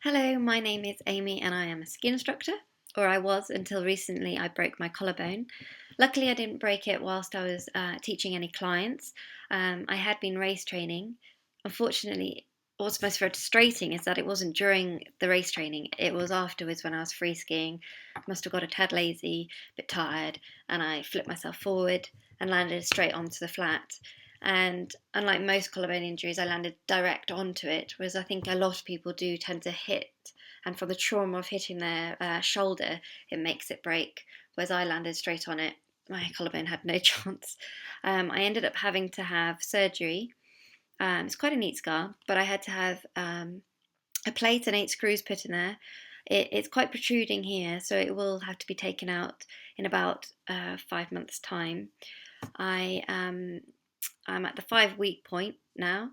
Hello, my name is Amy and I am a ski instructor, or I was until recently I broke my collarbone. Luckily, I didn't break it whilst I was teaching any clients. I had been race training. Unfortunately, what's most frustrating is that it wasn't during the race training, it was afterwards when I was free skiing. I must have got a tad lazy, a bit tired, and I flipped myself forward and landed straight onto the flat. And unlike most collarbone injuries, I landed direct onto it, whereas I think a lot of people do tend to hit, and from the trauma of hitting their shoulder, it makes it break. Whereas I landed straight on it, my collarbone had no chance. I ended up having to have surgery. It's quite a neat scar, but I had to have a plate and 8 screws put in there. It's quite protruding here, so it will have to be taken out in about 5 months' time. I'm at the 5 week point now.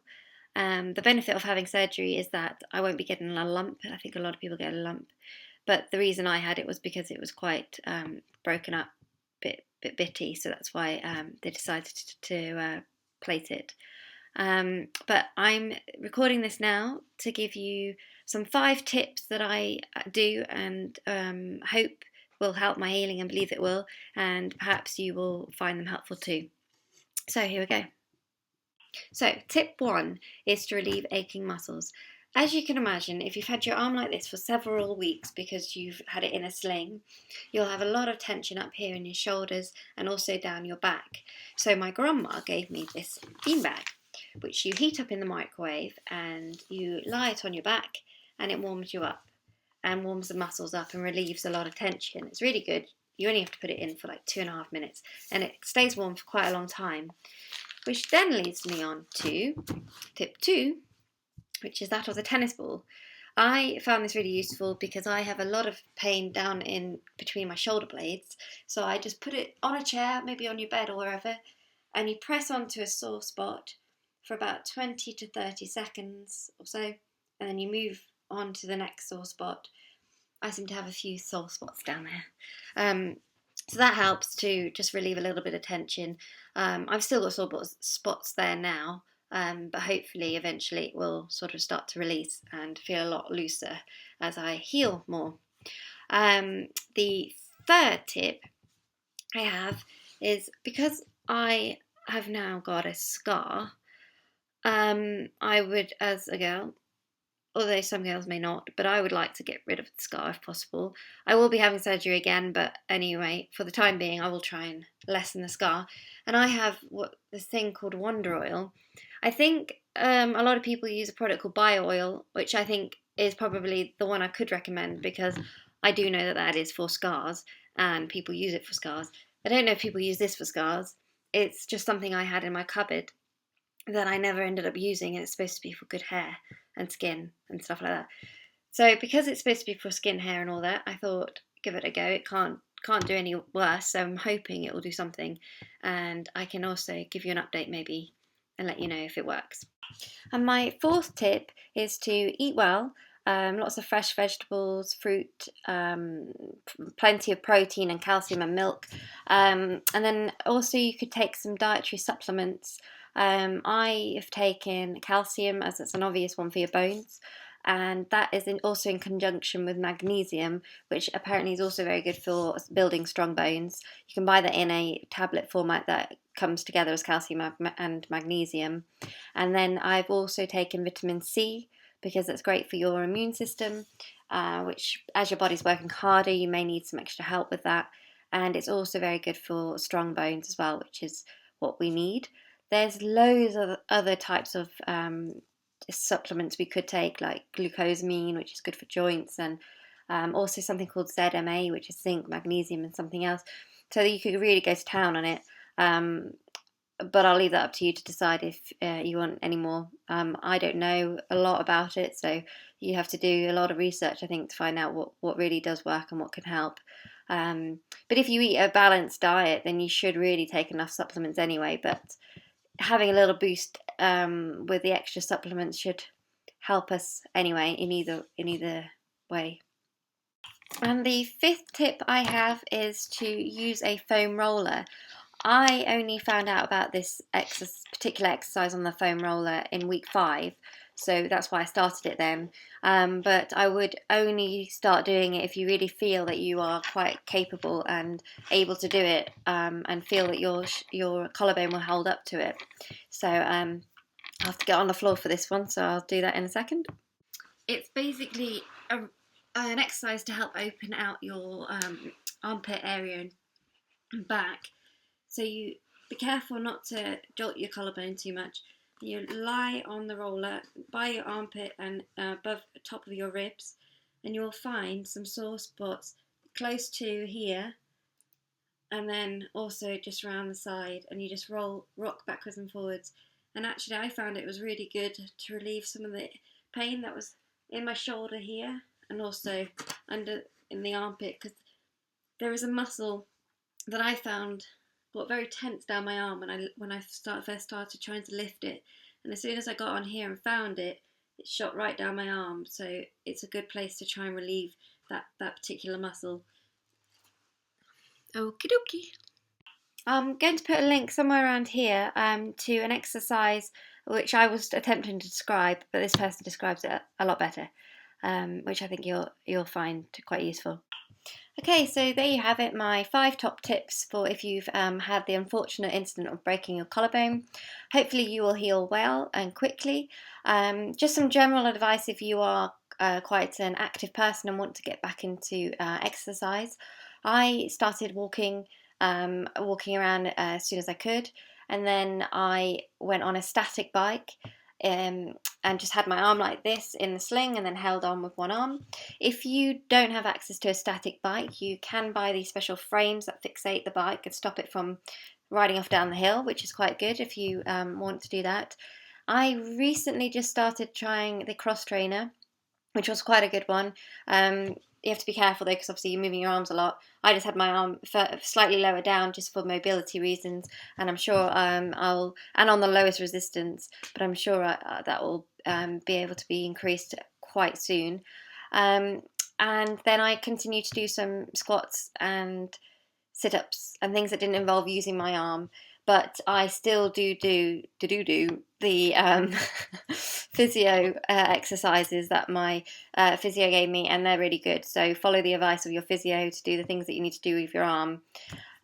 The benefit of having surgery is that I won't be getting a lump. I think a lot of people get a lump, but the reason I had it was because it was quite broken up, bit bitty, so that's why they decided to plate it. But I'm recording this now to give you some 5 tips that I do and hope will help my healing, and believe it will, and perhaps you will find them helpful too. So here we go. So, tip 1 is to relieve aching muscles. As you can imagine, if you've had your arm like this for several weeks because you've had it in a sling, you'll have a lot of tension up here in your shoulders and also down your back. So my grandma gave me this beanbag, which you heat up in the microwave and you lie it on your back and it warms you up and warms the muscles up and relieves a lot of tension. It's really good. You only have to put it in for like 2.5 minutes and it stays warm for quite a long time. Which then leads me on to tip 2, which is that of the tennis ball. I found this really useful because I have a lot of pain down in between my shoulder blades. So I just put it on a chair, maybe on your bed or wherever, and you press onto a sore spot for about 20 to 30 seconds or so, and then you move on to the next sore spot. I seem to have a few sore spots down there. So that helps to just relieve a little bit of tension. I've still got sore spots there now, but hopefully eventually it will sort of start to release and feel a lot looser as I heal more. The third tip I have is because I have now got a scar, I would, as a girl, although some girls may not, but I would like to get rid of the scar if possible. I will be having surgery again, but anyway, for the time being, I will try and lessen the scar. And I have this thing called Wonder Oil. I think a lot of people use a product called Bio Oil, which I think is probably the one I could recommend because I do know that that is for scars and people use it for scars. I don't know if people use this for scars. It's just something I had in my cupboard that I never ended up using, and it's supposed to be for good hair and skin and stuff like that. So because it's supposed to be for skin, hair, and all that, I thought give it a go. It can't do any worse, so I'm hoping it will do something, and I can also give you an update maybe and let you know if it works. And my fourth tip is to eat well. Lots of fresh vegetables, fruit, plenty of protein and calcium and milk. And then also you could take some dietary supplements. I have taken calcium as it's an obvious one for your bones. And that is also in conjunction with magnesium, which apparently is also very good for building strong bones. You can buy that in a tablet format that comes together as calcium and magnesium. And then I've also taken vitamin C because that's great for your immune system, which as your body's working harder, you may need some extra help with that. And it's also very good for strong bones as well, which is what we need. There's loads of other types of supplements we could take, like glucosamine, which is good for joints, and also something called ZMA, which is zinc, magnesium, and something else. So you could really go to town on it. But I'll leave that up to you to decide if you want any more. I don't know a lot about it, so you have to do a lot of research, I think, to find out what really does work and what can help. But if you eat a balanced diet, then you should really take enough supplements anyway. But having a little boost with the extra supplements should help us anyway in either way. And the fifth tip I have is to use a foam roller. I only found out about this particular exercise on the foam roller in week 5, So that's why I started it then. But I would only start doing it if you really feel that you are quite capable and able to do it, and feel that your collarbone will hold up to it. So I'll have to get on the floor for this one, so I'll do that in a second. It's basically an exercise to help open out your armpit area and back. So you be careful not to jolt your collarbone too much. You lie on the roller by your armpit and above the top of your ribs, and you'll find some sore spots close to here, and then also just around the side, and you just rock backwards and forwards. And actually, I found it was really good to relieve some of the pain that was in my shoulder here, and also under in the armpit, because there is a muscle that I found got very tense down my arm when I first started trying to lift it, and as soon as I got on here and found it, it shot right down my arm. So it's a good place to try and relieve that particular muscle. Okie dokie. I'm going to put a link somewhere around here to an exercise which I was attempting to describe, but this person describes it a lot better, which I think you'll find quite useful. Okay, so there you have it, my 5 top tips for if you've had the unfortunate incident of breaking your collarbone. Hopefully you will heal well and quickly. Just some general advice if you are quite an active person and want to get back into exercise. I started walking around as soon as I could, and then I went on a static bike and just had my arm like this in the sling and then held on with one arm. If you don't have access to a static bike, you can buy these special frames that fixate the bike and stop it from riding off down the hill, which is quite good if you want to do that. I recently just started trying the cross trainer, which was quite a good one. You have to be careful though, because obviously you're moving your arms a lot. I just had my arm slightly lower down just for mobility reasons, and I'm sure and on the lowest resistance, but I'm sure that will be able to be increased quite soon. And then I continued to do some squats and sit-ups and things that didn't involve using my arm, but I still do the physio exercises that my physio gave me, and they're really good. So follow the advice of your physio to do the things that you need to do with your arm.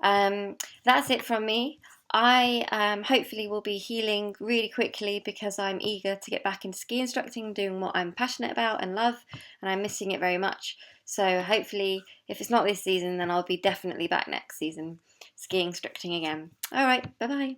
That's it from me. I hopefully will be healing really quickly, because I'm eager to get back into ski instructing, doing what I'm passionate about and love, and I'm missing it very much. So hopefully, if it's not this season, then I'll be definitely back next season ski instructing again. All right, bye bye.